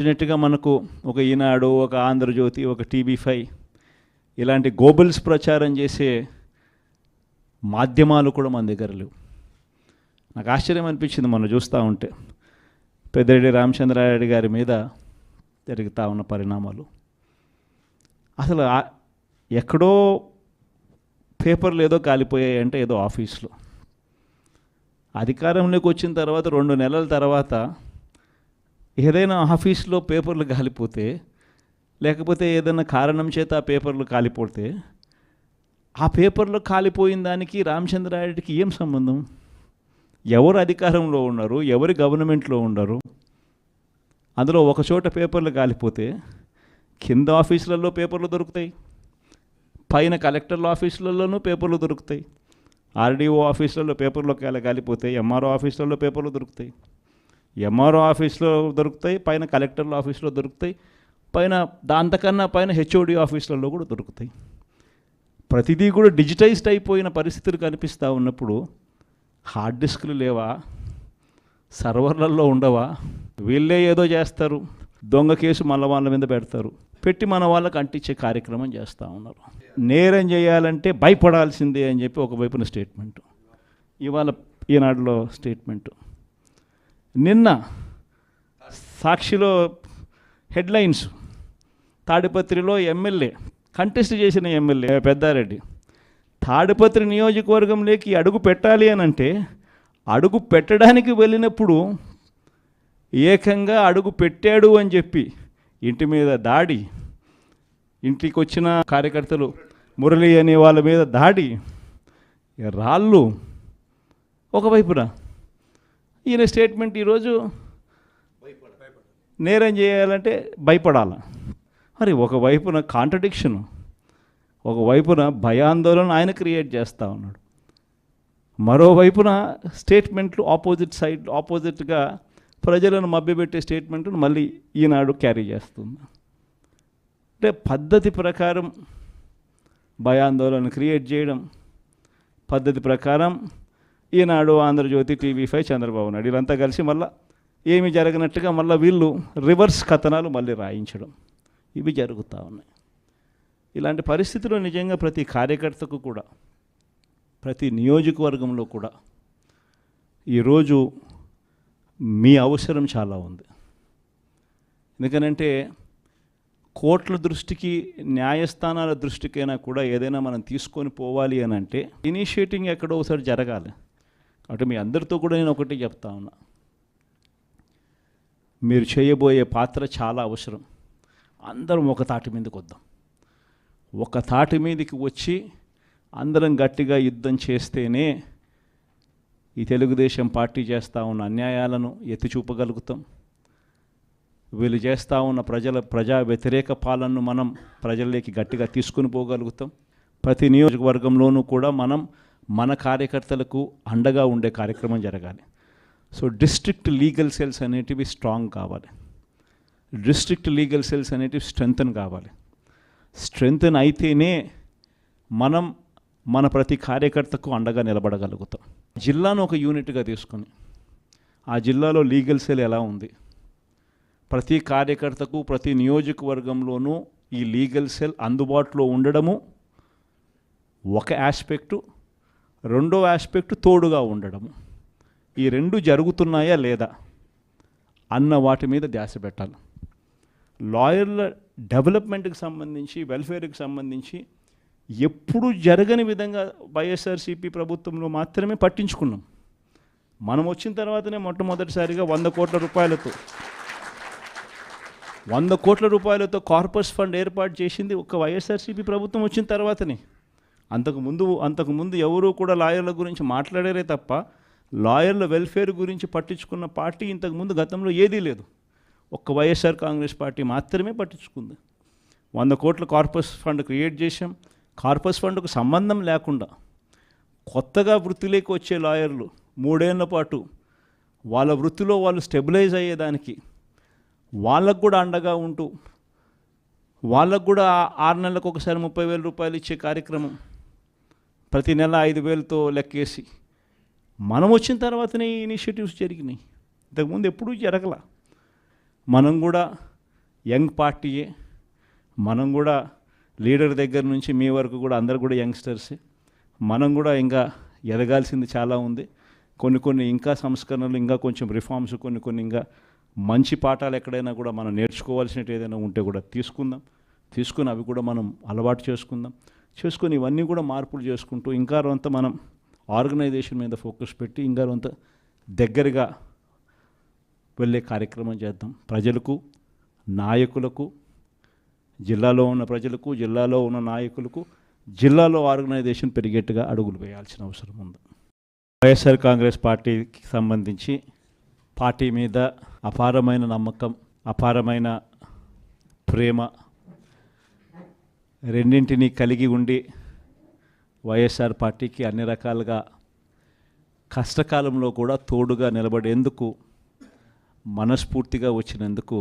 డెఫినెట్గా మనకు ఒక ఈనాడు, ఒక ఆంధ్రజ్యోతి, ఒక టీవీ5 ఇలాంటి గోబల్స్ ప్రచారం చేసే మాధ్యమాలు కూడా మన దగ్గర లేవు. నాకు ఆశ్చర్యం అనిపించింది మనం చూస్తూ ఉంటే పెద్దిరెడ్డి రామచంద్రారెడ్డి గారి మీద జరుగుతూ ఉన్న పరిణామాలు. అసలు ఎక్కడో పేపర్లు ఏదో కాలిపోయాయి అంటే ఏదో ఆఫీస్లో, అధికారంలోకి వచ్చిన తర్వాత 2 నెలల తర్వాత ఏదైనా ఆఫీస్లో పేపర్లు కాలిపోతే, లేకపోతే ఏదైనా కారణం చేత ఆ పేపర్లు కాలిపోతే, ఆ పేపర్లో కాలిపోయిన దానికి రామచంద్రారెడ్డికి ఏం సంబంధం? ఎవరు అధికారంలో ఉన్నారు, ఎవరి గవర్నమెంట్లో ఉన్నారు? అందులో ఒక చోట పేపర్లు కాలిపోతే కింద ఆఫీసులలో పేపర్లు దొరుకుతాయి, పైన కలెక్టర్ల ఆఫీసులలోనూ పేపర్లు దొరుకుతాయి, ఆర్డీఓ ఆఫీసులలో పేపర్లో కాలిపోతే ఎంఆర్ఓ ఆఫీసులలో పేపర్లు దొరుకుతాయి, ఎంఆర్ఓ ఆఫీస్లో దొరుకుతాయి, పైన కలెక్టర్ల ఆఫీస్లో దొరుకుతాయి, పైన దాంతకన్నా పైన హెచ్ఓడి ఆఫీసులలో కూడా దొరుకుతాయి. ప్రతిదీ కూడా డిజిటైజ్డ్ అయిపోయిన పరిస్థితులు కనిపిస్తూ ఉన్నప్పుడు హార్డ్ డిస్క్లు లేవా, సర్వర్లలో ఉండవా? వీళ్ళే ఏదో చేస్తారు, దొంగ కేసు మళ్ళీ వాళ్ళ మీద పెడతారు, పెట్టి మన వాళ్ళకి అంటించే కార్యక్రమం చేస్తూ ఉన్నారు. నేరం చేయాలంటే భయపడాల్సిందే అని చెప్పి ఒకవైపున స్టేట్మెంటు, ఇవాళ ఈనాడులో స్టేట్మెంటు, నిన్న సాక్షిలో హెడ్లైన్స్, తాడిపత్రిలో ఎమ్మెల్యే కంటెస్ట్ చేసిన ఎమ్మెల్యే పెద్దారెడ్డి తాడిపత్రి నియోజకవర్గంలోకి అడుగు పెట్టాలి అని అంటే, అడుగు పెట్టడానికి వెళ్ళినప్పుడు ఏకంగా అడుగు పెట్టాడు అని చెప్పి ఇంటి మీద దాడి, ఇంటికి వచ్చిన కార్యకర్తలు మురళి అనే వాళ్ళ మీద దాడి, రాళ్ళు. ఒకవైపున ఈయన స్టేట్మెంట్ ఈరోజు నేరం చేయాలంటే భయపడాల. మరి ఒకవైపున కాంట్రడిక్షను, ఒకవైపున భయాందోళన ఆయన క్రియేట్ చేస్తూ ఉన్నాడు, మరోవైపున స్టేట్మెంట్లు ఆపోజిట్గా ప్రజలను మభ్యపెట్టే స్టేట్మెంట్ను మళ్ళీ ఈనాడు క్యారీ చేస్తుంది. అంటే పద్ధతి ప్రకారం భయాందోళన క్రియేట్ చేయడం, పద్ధతి ప్రకారం ఈనాడు, ఆంధ్రజ్యోతి, టీవీ5, చంద్రబాబు నాయుడు వీళ్ళంతా కలిసి మళ్ళీ ఏమి జరగనట్టుగా మళ్ళీ వీళ్ళు రివర్స్ కథనాలు మళ్ళీ రాయించడం, ఇవి జరుగుతూ ఉన్నాయి. ఇలాంటి పరిస్థితుల్లో నిజంగా ప్రతి కార్యకర్తకు కూడా, ప్రతి నియోజకవర్గంలో కూడా ఈరోజు మీ అవసరం చాలా ఉంది. ఎందుకనంటే కోర్టుల దృష్టికి, న్యాయస్థానాల దృష్టికైనా కూడా ఏదైనా మనం తీసుకొని పోవాలి అని అంటే ఇనిషియేటింగ్ ఎక్కడో ఒకసారి జరగాలి. కాబట్టి మీ అందరితో కూడా నేను ఒకటి చెప్తా ఉన్నా, మీరు చేయబోయే పాత్ర చాలా అవసరం. అందరం ఒక తాటి మీదకి వద్దాం, ఒక తాటి మీదకి వచ్చి అందరం గట్టిగా యుద్ధం చేస్తేనే ఈ తెలుగుదేశం పార్టీ చేస్తూ ఉన్న అన్యాయాలను ఎత్తి చూపగలుగుతాం. వీళ్ళు చేస్తూ ఉన్న ప్రజా వ్యతిరేక పాలనను మనం ప్రజల్లోకి గట్టిగా తీసుకుని పోగలుగుతాం. ప్రతి నియోజకవర్గంలోనూ కూడా మనం మన కార్యకర్తలకు అండగా ఉండే కార్యక్రమం జరగాలి. సో డిస్ట్రిక్ట్ లీగల్ సెల్స్ అనేటివి స్ట్రాంగ్ కావాలి, డిస్ట్రిక్ట్ లీగల్ సెల్స్ అనేటివి స్ట్రెంగ్తన్ కావాలి. స్ట్రెంగ్తన్ అయితేనే మనం మన ప్రతి కార్యకర్తకు అండగా నిలబడగలుగుతాం. జిల్లాను ఒక యూనిట్గా తీసుకొని ఆ జిల్లాలో లీగల్ సెల్ ఎలా ఉంది, ప్రతి కార్యకర్తకు ప్రతి నియోజకవర్గంలోనూ ఈ లీగల్ సెల్ అందుబాటులో ఉండడము ఒక ఆస్పెక్టు, రెండో ఆస్పెక్టు తోడుగా ఉండడము. ఈ రెండు జరుగుతున్నాయా లేదా అన్న వాటి మీద ధ్యాస పెట్టాలి. లాయర్ల డెవలప్మెంట్కి సంబంధించి, వెల్ఫేర్కి సంబంధించి ఎప్పుడు జరగని విధంగా వైఎస్ఆర్సీపీ ప్రభుత్వంలో మాత్రమే పట్టించుకున్నాం. మనం వచ్చిన తర్వాతనే మొట్టమొదటిసారిగా 100 కోట్ల రూపాయలతో కార్పస్ ఫండ్ ఏర్పాటు చేసింది ఒక వైఎస్ఆర్సీపీ ప్రభుత్వం వచ్చిన తర్వాతనే. అంతకుముందు ఎవరూ కూడా లాయర్ల గురించి మాట్లాడారే తప్ప లాయర్ల వెల్ఫేర్ గురించి పట్టించుకున్న పార్టీ ఇంతకుముందు గతంలో ఏదీ లేదు. ఒక్క వైఎస్ఆర్ కాంగ్రెస్ పార్టీ మాత్రమే పట్టించుకుంది. 100 కోట్ల కార్పస్ ఫండ్ క్రియేట్ చేశాం. కార్పస్ ఫండ్కు సంబంధం లేకుండా కొత్తగా వృత్తిలోకి వచ్చే లాయర్లు 3 ఏళ్ల పాటు వాళ్ళ వృత్తిలో వాళ్ళు స్టెబిలైజ్ అయ్యేదానికి వాళ్ళకు కూడా అండగా ఉంటూ, వాళ్ళకు కూడా 6 నెలలకు ఒకసారి 30,000 రూపాయలు ఇచ్చే కార్యక్రమం, ప్రతి నెల 5,000తో లెక్కేసి మనం వచ్చిన తర్వాతనే ఈ ఇనిషియేటివ్స్ జరిగినాయి. ఇంతకుముందు ఎప్పుడూ జరగల. మనం కూడా యంగ్ పార్టీయే. మనం కూడా లీడర్ దగ్గర నుంచి మీ వరకు కూడా అందరు కూడా యంగ్స్టర్సే. మనం కూడా ఇంకా ఎదగాల్సింది చాలా ఉంది. కొన్ని ఇంకా సంస్కరణలు, ఇంకా కొంచెం రిఫార్మ్స్, కొన్ని ఇంకా మంచి పాఠాలు ఎక్కడైనా కూడా మనం నేర్చుకోవాల్సినట్టు ఏదైనా ఉంటే కూడా తీసుకుని అవి కూడా మనం అలవాటు చేసుకొని ఇవన్నీ కూడా మార్పులు చేసుకుంటూ ఇంకా కొంత మనం ఆర్గనైజేషన్ మీద ఫోకస్ పెట్టి ఇంకా కొంత దగ్గరగా వెళ్ళే కార్యక్రమం చేద్దాం. ప్రజలకు, నాయకులకు, జిల్లాలో ఉన్న ప్రజలకు, జిల్లాలో ఉన్న నాయకులకు, జిల్లాలో ఆర్గనైజేషన్ పెరిగేట్టుగా అడుగులు వేయాల్సిన అవసరం ఉంది. వైఎస్ఆర్ కాంగ్రెస్ పార్టీకి సంబంధించి పార్టీ మీద అపారమైన నమ్మకం, అపారమైన ప్రేమ రెండింటినీ కలిగి ఉండి వైఎస్ఆర్ పార్టీకి అన్ని రకాలుగా కష్టకాలంలో కూడా తోడుగా నిలబడేందుకు మనస్ఫూర్తిగా వచ్చినందుకు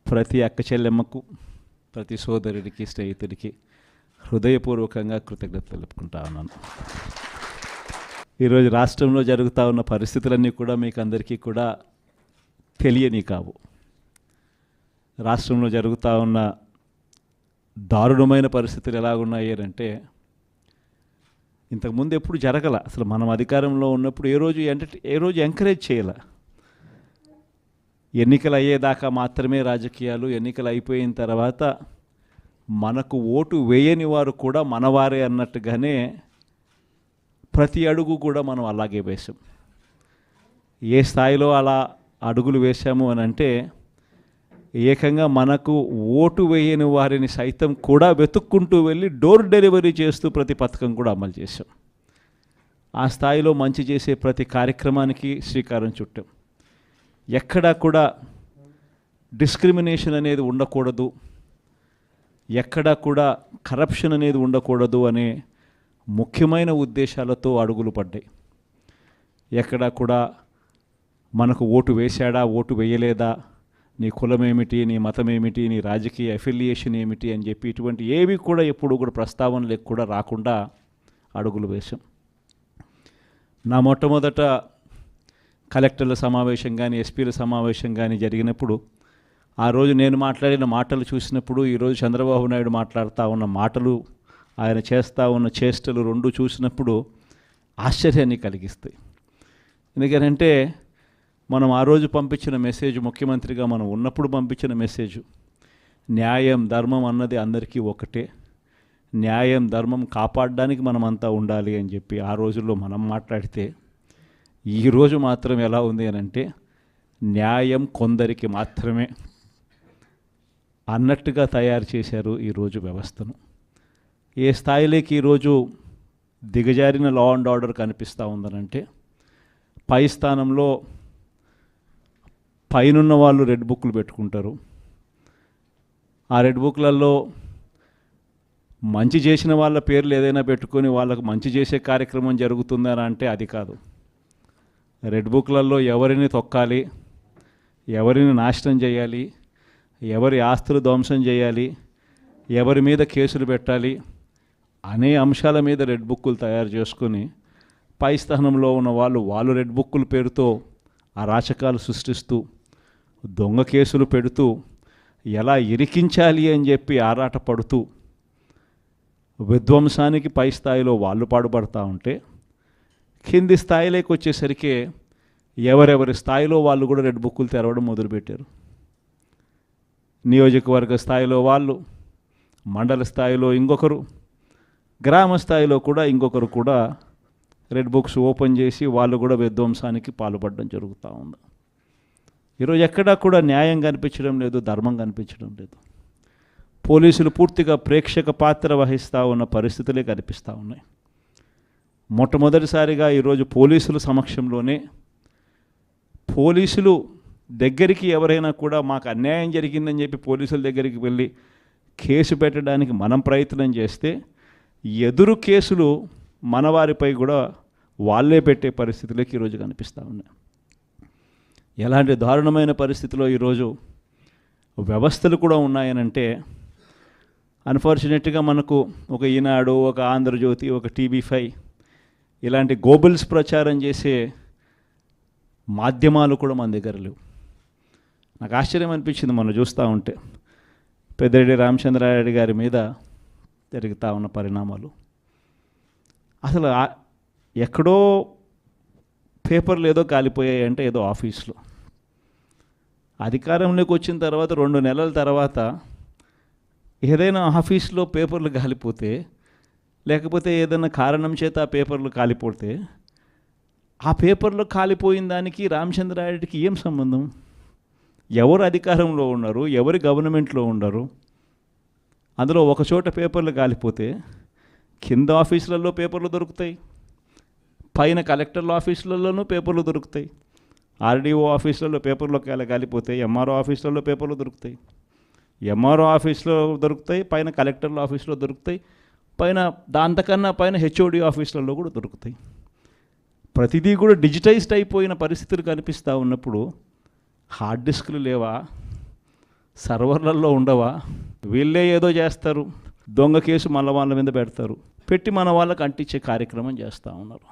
ప్రతి అక్క చెల్లెమ్మకు, ప్రతి సోదరుడికి, స్నేహితుడికి హృదయపూర్వకంగా కృతజ్ఞత తెలుపుకుంటా ఉన్నాను. ఈరోజు రాష్ట్రంలో జరుగుతూ ఉన్న పరిస్థితులన్నీ కూడా మీకు అందరికీ కూడా తెలియని కావు. రాష్ట్రంలో జరుగుతూ ఉన్న దారుణమైన పరిస్థితులు ఎలాగున్నాయి అంటే ఇంతకుముందు ఎప్పుడు జరగల. అసలు మనం అధికారంలో ఉన్నప్పుడు ఏ రోజు ఎంకరేజ్ చేయాల. ఎన్నికలు అయ్యేదాకా మాత్రమే రాజకీయాలు, ఎన్నికలు అయిపోయిన తర్వాత మనకు ఓటు వేయని వారు కూడా మనవారే అన్నట్టుగానే ప్రతి అడుగు కూడా మనం అలాగే వేసాం. ఏ స్థాయిలో అలా అడుగులు వేశాము అని అంటే ఏకంగా మనకు ఓటు వేయని వారిని సైతం కూడా వెతుక్కుంటూ వెళ్ళి డోర్ డెలివరీ చేస్తూ ప్రతి పథకం కూడా అమలు చేశాం. ఆ స్థాయిలో మంచి చేసే ప్రతి కార్యక్రమానికి శ్రీకారం చుట్టాం. ఎక్కడా కూడా డిస్క్రిమినేషన్ అనేది ఉండకూడదు, ఎక్కడా కూడా కరప్షన్ అనేది ఉండకూడదు అనే ముఖ్యమైన ఉద్దేశాలతో అడుగులు పడ్డాయి. ఎక్కడా కూడా మనకు ఓటు వేశాడా, ఓటు వేయలేదా, నీ కులం ఏమిటి, నీ మతం ఏమిటి, నీ రాజకీయ అఫిలియేషన్ ఏమిటి అని చెప్పి ఇటువంటి ఏవి కూడా ఎప్పుడు కూడా ప్రస్తావనలకు కూడా రాకుండా అడుగులు వేశాం. నా మొట్టమొదట కలెక్టర్ల సమావేశం కానీ, ఎస్పీల సమావేశం కానీ జరిగినప్పుడు ఆ రోజు నేను మాట్లాడిన మాటలు చూసినప్పుడు ఈరోజు చంద్రబాబు నాయుడు మాట్లాడుతూ ఉన్న మాటలు, ఆయన చేస్తూ ఉన్న చేష్టలు రెండు చూసినప్పుడు ఆశ్చర్యాన్ని కలిగిస్తాయి. ఎందుకంటే మనం ఆ రోజు పంపించిన మెసేజ్, ముఖ్యమంత్రిగా మనం ఉన్నప్పుడు పంపించిన మెసేజ్, న్యాయం ధర్మం అన్నది అందరికీ ఒకటే, న్యాయం ధర్మం కాపాడడానికి మనమంతా ఉండాలి అని చెప్పి ఆ రోజుల్లో మనం మాట్లాడితే ఈరోజు మాత్రం ఎలా ఉంది అని అంటే న్యాయం కొందరికి మాత్రమే అన్నట్టుగా తయారు చేశారు ఈరోజు వ్యవస్థను. ఏ స్థాయిలోకి ఈరోజు దిగజారిన లా అండ్ ఆర్డర్ కనిపిస్తూ ఉందనంటే పై స్థానంలో పైనున్న వాళ్ళు రెడ్ బుక్లు పెట్టుకుంటారు. ఆ రెడ్ బుక్లలో మంచి చేసిన వాళ్ళ పేర్లు ఏదైనా పెట్టుకొని వాళ్ళకు మంచి చేసే కార్యక్రమం జరుగుతుందని అంటే అది కాదు. రెడ్ బుక్లలో ఎవరిని తొక్కాలి, ఎవరిని నాశనం చేయాలి, ఎవరి ఆస్తులు ధ్వంసం చేయాలి, ఎవరి మీద కేసులు పెట్టాలి అనే అంశాల మీద రెడ్ బుక్కులు తయారు చేసుకొని పై స్థానంలో ఉన్న వాళ్ళు రెడ్ బుక్కుల పేరుతో అరాచకాలు సృష్టిస్తూ దొంగ కేసులు పెడుతూ ఎలా ఇరికించాలి అని చెప్పి ఆరాట పడుతూ విధ్వంసానికి పై స్థాయిలో వాళ్ళు పాటుపడతా ఉంటే కింది స్థాయిలోకి వచ్చేసరికి ఎవరెవరి స్థాయిలో వాళ్ళు కూడా రెడ్ బుక్కులు తెరవడం మొదలుపెట్టారు. నియోజకవర్గ స్థాయిలో వాళ్ళు, మండల స్థాయిలో ఇంకొకరు, గ్రామ స్థాయిలో కూడా ఇంకొకరు కూడా రెడ్ బుక్స్ ఓపెన్ చేసి వాళ్ళు కూడా విధ్వంసానికి పాల్పడడం జరుగుతూ ఉంది. ఈరోజు ఎక్కడా కూడా న్యాయం కనిపించడం లేదు, ధర్మం కనిపించడం లేదు. పోలీసులు పూర్తిగా ప్రేక్షక పాత్ర వహిస్తూ ఉన్న పరిస్థితులే కనిపిస్తూ ఉన్నాయి. మొట్టమొదటిసారిగా ఈరోజు పోలీసుల సమక్షంలోనే పోలీసులు దగ్గరికి ఎవరైనా కూడా మాకు అన్యాయం జరిగిందని చెప్పి పోలీసుల దగ్గరికి వెళ్ళి కేసు పెట్టడానికి మనం ప్రయత్నం చేస్తే ఎదురు కేసులు మనవారిపై కూడా వాళ్ళే పెట్టే పరిస్థితులకి ఈరోజు కనిపిస్తూ ఉన్నాయి. ఎలాంటి దారుణమైన పరిస్థితిలో ఈరోజు వ్యవస్థలు కూడా ఉన్నాయనంటే అన్ఫార్చునేట్గా మనకు ఒక ఈనాడు, ఒక ఆంధ్రజ్యోతి, ఒక TV5 ఇలాంటి గోబుల్స్ ప్రచారం చేసే మాధ్యమాలు కూడా మన దగ్గర లేవు. నాకు ఆశ్చర్యం అనిపించింది మొన్న చూస్తూ ఉంటే పెద్దిరెడ్డి రామచంద్రారెడ్డి గారి మీద జరుగుతూ ఉన్న పరిణామాలు. అసలు ఎక్కడో పేపర్లు ఏదో కాలిపోయాయి అంటే ఏదో ఆఫీస్లో, అధికారంలోకి వచ్చిన తర్వాత 2 నెలల తర్వాత ఏదైనా ఆఫీస్లో పేపర్లు కాలిపోతే, లేకపోతే ఏదైనా కారణం చేత ఆ పేపర్లు కాలిపోతే, ఆ పేపర్లో కాలిపోయిన దానికి రామచంద్రారెడ్డికి ఏం సంబంధం? ఎవరు అధికారంలో ఉన్నారు, ఎవరి గవర్నమెంట్లో ఉన్నారు? అందులో ఒక చోట పేపర్లు కాలిపోతే కింద ఆఫీసులలో పేపర్లు దొరుకుతాయి, పైన కలెక్టర్ల ఆఫీసులలోనూ పేపర్లు దొరుకుతాయి, ఆర్డీఓ ఆఫీసులలో పేపర్లో కాలిపోతాయి, ఎంఆర్ఓ ఆఫీసులలో పేపర్లు దొరుకుతాయి, ఎంఆర్ఓ ఆఫీస్లో దొరుకుతాయి, పైన కలెక్టర్ల ఆఫీస్లో దొరుకుతాయి, పైన దాంతకన్నా పైన హెచ్ఓడి ఆఫీసులలో కూడా దొరుకుతాయి. ప్రతిదీ కూడా డిజిటైజ్డ్ అయిపోయిన పరిస్థితులు కనిపిస్తూ ఉన్నప్పుడు హార్డ్ డిస్క్లు లేవా, సర్వర్లలో ఉండవా? వీళ్ళే ఏదో చేస్తారు, దొంగ కేసు మన వాళ్ళ మీద పెడతారు, పెట్టి మన వాళ్ళకు అంటించే కార్యక్రమం చేస్తూ ఉన్నారు.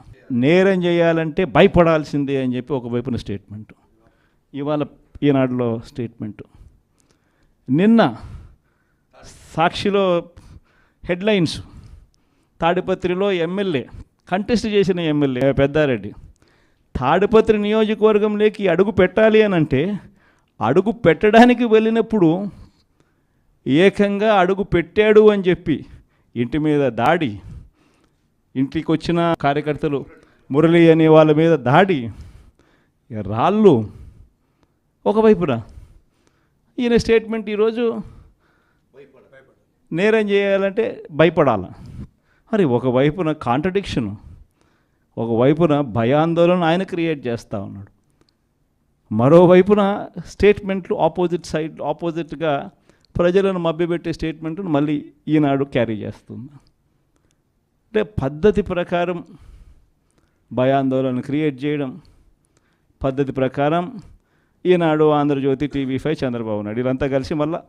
నేరం చేయాలంటే భయపడాల్సిందే అని చెప్పి ఒకవైపున స్టేట్మెంటు, ఇవాళ ఈనాడులో స్టేట్మెంటు, నిన్న సాక్షిలో హెడ్లైన్స్, తాడిపత్రిలో ఎమ్మెల్యే కంటెస్ట్ చేసిన ఎమ్మెల్యే పెద్దారెడ్డి తాడిపత్రి నియోజకవర్గంలోకి అడుగు పెట్టాలి అని అంటే, అడుగు పెట్టడానికి వెళ్ళినప్పుడు ఏకంగా అడుగు పెట్టాడు అని చెప్పి ఇంటి మీద దాడి, ఇంటికి వచ్చిన కార్యకర్తలు మురళి అనే వాళ్ళ మీద దాడి, రాళ్ళు ఒకవైపున. ఈయన స్టేట్మెంట్ ఈరోజు నేరం చేయాలంటే భయపడాల. మరి ఒకవైపున కాంట్రడిక్షను, ఒకవైపున భయాందోళన ఆయన క్రియేట్ చేస్తూ ఉన్నాడు, మరోవైపున స్టేట్మెంట్లు ఆపోజిట్గా ప్రజలను మభ్యపెట్టే స్టేట్మెంట్ను మళ్ళీ ఈనాడు క్యారీ చేస్తుంది. అంటే పద్ధతి ప్రకారం భయాందోళన క్రియేట్ చేయడం, పద్ధతి ప్రకారం ఈనాడు, ఆంధ్రజ్యోతి, టీవీ5, చంద్రబాబు నాయుడు వీళ్ళంతా కలిసి మళ్ళీ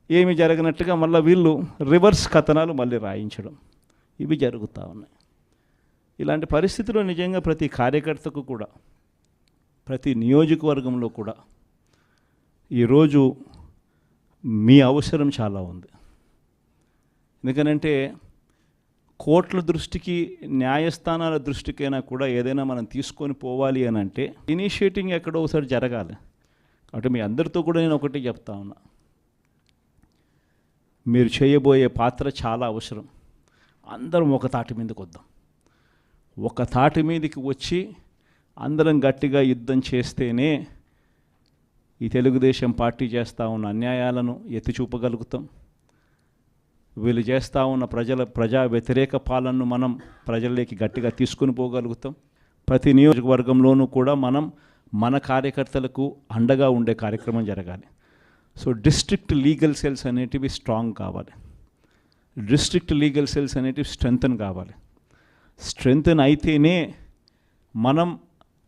ఏమి జరగనట్టుగా మళ్ళీ వీళ్ళు రివర్స్ కథనాలు మళ్ళీ రాయించడం, ఇవి జరుగుతూ ఉన్నాయి. ఇలాంటి పరిస్థితుల్లో నిజంగా ప్రతి కార్యకర్తకు కూడా, ప్రతి నియోజకవర్గంలో కూడా ఈరోజు మీ అవసరం చాలా ఉంది. ఎందుకనంటే కోర్టుల దృష్టికి, న్యాయస్థానాల దృష్టికైనా కూడా ఏదైనా మనం తీసుకొని పోవాలి అని అంటే ఇనిషియేటింగ్ ఎక్కడో ఒకసారి జరగాలి. కాబట్టి మీ అందరితో కూడా నేను ఒకటి చెప్తా ఉన్నా, మీరు చేయబోయే పాత్ర చాలా అవసరం. అందరం ఒక తాటి మీదకి వద్దాం. ఒక తాటి మీదకి వచ్చి అందరం గట్టిగా యుద్ధం చేస్తేనే ఈ తెలుగుదేశం పార్టీ చేస్తూ ఉన్న అన్యాయాలను ఎత్తి చూపగలుగుతాం. వీళ్ళు చేస్తూ ఉన్న ప్రజా వ్యతిరేక పాలనను మనం ప్రజల్లోకి గట్టిగా తీసుకుని పోగలుగుతాం. ప్రతి నియోజకవర్గంలోనూ కూడా మనం మన కార్యకర్తలకు అండగా ఉండే కార్యక్రమం జరగాలి. సో డిస్ట్రిక్ట్ లీగల్ సెల్స్ అనేటివి స్ట్రాంగ్ కావాలి, డిస్ట్రిక్ట్ లీగల్ సెల్స్ అనేటివి స్ట్రెంగ్తన్ కావాలి. స్ట్రెంగ్తన్ అయితేనే మనం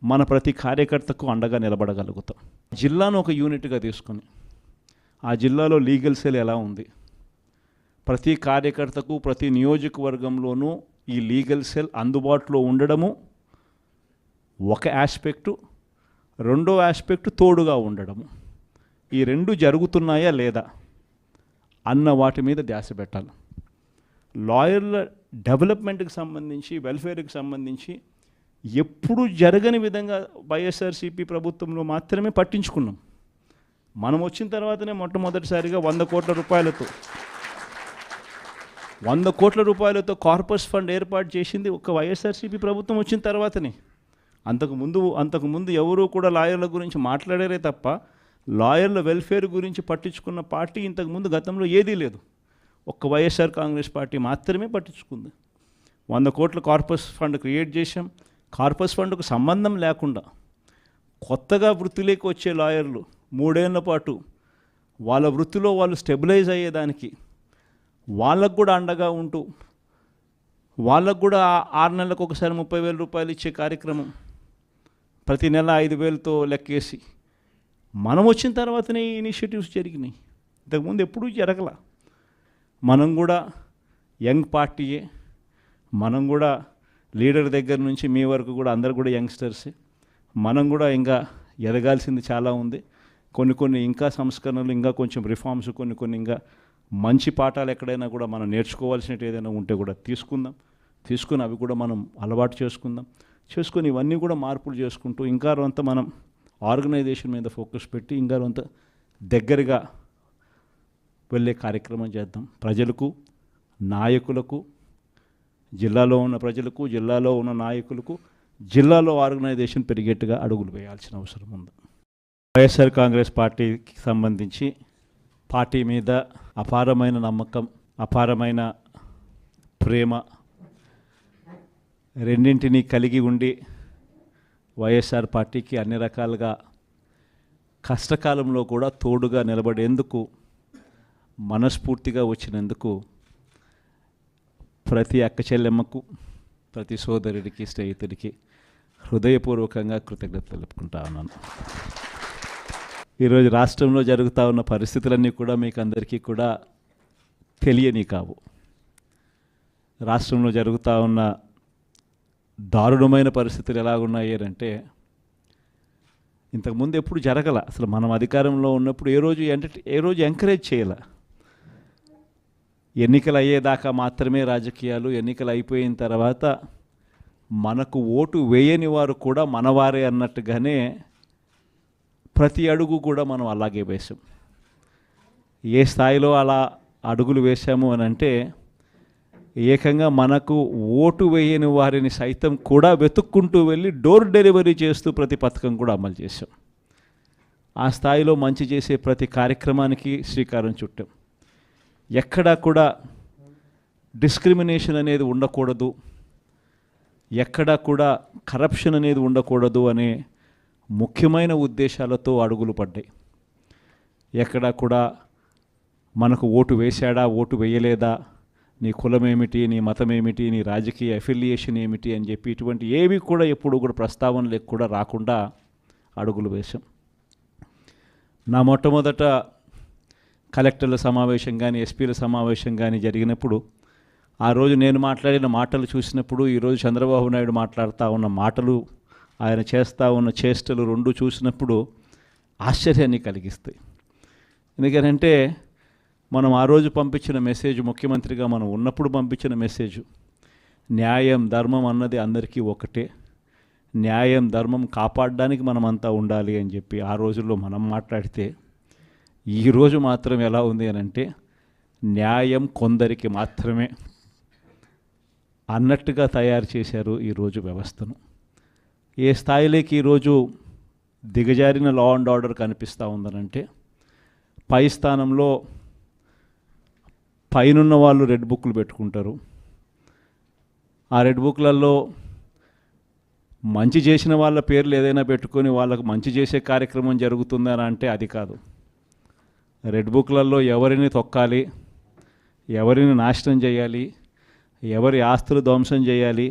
మన ప్రతి కార్యకర్తకు అండగా నిలబడగలుగుతాం. జిల్లాను ఒక యూనిట్గా తీసుకొని ఆ జిల్లాలో లీగల్ సెల్ ఎలా ఉంది, ప్రతి కార్యకర్తకు ప్రతి నియోజకవర్గంలోనూ ఈ లీగల్ సెల్ అందుబాటులో ఉండడము ఒక ఆస్పెక్టు, రెండో ఆస్పెక్టు తోడుగా ఉండడము. ఈ రెండు జరుగుతున్నాయా లేదా అన్న వాటి మీద ధ్యాస పెట్టాలి. లాయర్ల డెవలప్మెంట్కి సంబంధించి, వెల్ఫేర్కి సంబంధించి ఎప్పుడు జరగని విధంగా వైఎస్ఆర్సీపీ ప్రభుత్వంలో మాత్రమే పట్టించుకున్నాం. మనం వచ్చిన తర్వాతనే మొట్టమొదటిసారిగా 100 కోట్ల రూపాయలతో కార్పస్ ఫండ్ ఏర్పాటు చేసింది ఒక వైఎస్ఆర్సీపీ ప్రభుత్వం వచ్చిన తర్వాతనే. అంతకుముందు ఎవరూ కూడా లాయర్ల గురించి మాట్లాడారే తప్ప లాయర్ల వెల్ఫేర్ గురించి పట్టించుకున్న పార్టీ ఇంతకుముందు గతంలో ఏదీ లేదు. ఒక్క వైఎస్ఆర్ కాంగ్రెస్ పార్టీ మాత్రమే పట్టించుకుంది. 100 కోట్ల కార్పస్ ఫండ్ క్రియేట్ చేశాం. కార్పస్ ఫండ్కు సంబంధం లేకుండా కొత్తగా వృత్తిలోకి వచ్చే లాయర్లు 3 ఏళ్ల పాటు వాళ్ళ వృత్తిలో వాళ్ళు స్టెబిలైజ్ అయ్యేదానికి వాళ్ళకు కూడా అండగా ఉంటూ, వాళ్ళకు కూడా 6 నెలలకు ఒకసారి 30,000 రూపాయలు ఇచ్చే కార్యక్రమం, ప్రతి నెల 5,000తో లెక్కేసి మనం వచ్చిన తర్వాతనే ఈ ఇనిషియేటివ్స్ జరిగినాయి. ఇంతకుముందు ఎప్పుడూ జరగల. మనం కూడా యంగ్ పార్టీయే, మనం కూడా లీడర్ దగ్గర నుంచి మీ వరకు కూడా అందరు కూడా యంగ్స్టర్సే. మనం కూడా ఇంకా ఎదగాల్సింది చాలా ఉంది. కొన్ని ఇంకా సంస్కరణలు, ఇంకా కొంచెం రిఫార్మ్స్, కొన్ని ఇంకా మంచి పాఠాలు ఎక్కడైనా కూడా మనం నేర్చుకోవాల్సినవి ఏదైనా ఉంటే కూడా తీసుకుని అవి కూడా మనం అలవాటు చేసుకొని ఇవన్నీ కూడా మార్పులు చేసుకుంటూ ఇంకా కొంత మనం ఆర్గనైజేషన్ మీద ఫోకస్ పెట్టి ఇంకా కొంత దగ్గరగా వెళ్ళే కార్యక్రమం చేద్దాం. ప్రజలకు, నాయకులకు, జిల్లాలో ఉన్న ప్రజలకు, జిల్లాలో ఉన్న నాయకులకు, జిల్లాలో ఆర్గనైజేషన్ పెరిగేట్టుగా అడుగులు వేయాల్సిన అవసరం ఉంది. వైఎస్ఆర్ కాంగ్రెస్ పార్టీకి సంబంధించి పార్టీ మీద అపారమైన నమ్మకం, అపారమైన ప్రేమ రెండింటినీ కలిగి ఉండి వైఎస్ఆర్ పార్టీకి అన్ని రకాలుగా కష్టకాలంలో కూడా తోడుగా నిలబడేందుకు మనస్ఫూర్తిగా వచ్చినందుకు ప్రతి అక్క చెల్లెమ్మకు, ప్రతి సోదరుడికి, స్నేహితుడికి హృదయపూర్వకంగా కృతజ్ఞతలు తెలుపుకుంటా ఉన్నాను. ఈరోజు రాష్ట్రంలో జరుగుతూ ఉన్న పరిస్థితులన్నీ కూడా మీకు అందరికీ కూడా తెలియని కావు. రాష్ట్రంలో జరుగుతూ ఉన్న దారుణమైన పరిస్థితులు ఎలాగున్నాయి అంటే ఇంతకుముందు ఎప్పుడు జరగల. అసలు మనం అధికారంలో ఉన్నప్పుడు ఏ రోజు ఎంకరేజ్ చేయాల. ఎన్నికలు అయ్యేదాకా మాత్రమే రాజకీయాలు, ఎన్నికలు అయిపోయిన తర్వాత మనకు ఓటు వేయని వారు కూడా మనవారే అన్నట్టుగానే ప్రతి అడుగు కూడా మనం అలాగే వేసాం. ఏ స్థాయిలో అలా అడుగులు వేసాము అని అంటే ఏకంగా మనకు ఓటు వేయని వారిని సైతం కూడా వెతుక్కుంటూ వెళ్ళి డోర్ డెలివరీ చేస్తూ ప్రతి పథకం కూడా అమలు చేసాం. ఆ స్థాయిలో మంచి చేసే ప్రతి కార్యక్రమానికి శ్రీకారం చుట్టాం. ఎక్కడా కూడా డిస్క్రిమినేషన్ అనేది ఉండకూడదు, ఎక్కడా కూడా కరప్షన్ అనేది ఉండకూడదు అనే ముఖ్యమైన ఉద్దేశాలతో అడుగులు పడ్డాయి. ఎక్కడా కూడా మనకు ఓటు వేశాడా, ఓటు వేయలేదా, నీ కులం ఏమిటి, నీ మతం ఏమిటి, నీ రాజకీయ అఫిలియేషన్ ఏమిటి అని చెప్పి ఇటువంటి ఏవి కూడా ఎప్పుడు కూడా ప్రస్తావనలకు కూడా రాకుండా అడుగులు వేశాం. నా మొట్టమొదట కలెక్టర్ల సమావేశం కానీ, ఎస్పీల సమావేశం కానీ జరిగినప్పుడు ఆ రోజు నేను మాట్లాడిన మాటలు చూసినప్పుడు, ఈరోజు చంద్రబాబు నాయుడు మాట్లాడుతూ ఉన్న మాటలు, ఆయన చేస్తూ ఉన్న చేష్టలు రెండు చూసినప్పుడు ఆశ్చర్యాన్ని కలిగిస్తాయి. ఎందుకంటే మనం ఆ రోజు పంపించిన మెసేజ్, ముఖ్యమంత్రిగా మనం ఉన్నప్పుడు పంపించిన మెసేజ్, న్యాయం ధర్మం అన్నది అందరికీ ఒకటే, న్యాయం ధర్మం కాపాడడానికి మనమంతా ఉండాలి అని చెప్పి ఆ రోజుల్లో మనం మాట్లాడితే, ఈరోజు మాత్రం ఎలా ఉంది అని అంటే న్యాయం కొందరికి మాత్రమే అన్నట్టుగా తయారు చేశారు ఈరోజు వ్యవస్థను. ఏ స్థాయిలోకి ఈరోజు దిగజారిన లా అండ్ ఆర్డర్ కనిపిస్తూ ఉందనంటే, పై స్థానంలో పైనున్న వాళ్ళు రెడ్ బుక్లు పెట్టుకుంటారు. ఆ రెడ్ బుక్లలో మంచి చేసిన వాళ్ళ పేర్లు ఏదైనా పెట్టుకొని వాళ్ళకు మంచి చేసే కార్యక్రమం జరుగుతుందని అంటే అది కాదు. రెడ్ బుక్లలో ఎవరిని తొక్కాలి, ఎవరిని నాశనం చేయాలి, ఎవరి ఆస్తులు ధ్వంసం చేయాలి,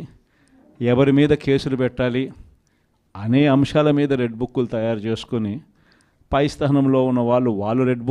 ఎవరి మీద కేసులు పెట్టాలి అనే అంశాల మీద రెడ్ బుక్కులు తయారు చేసుకొని పై స్థానంలో ఉన్న వాళ్ళు రెడ్ బుక్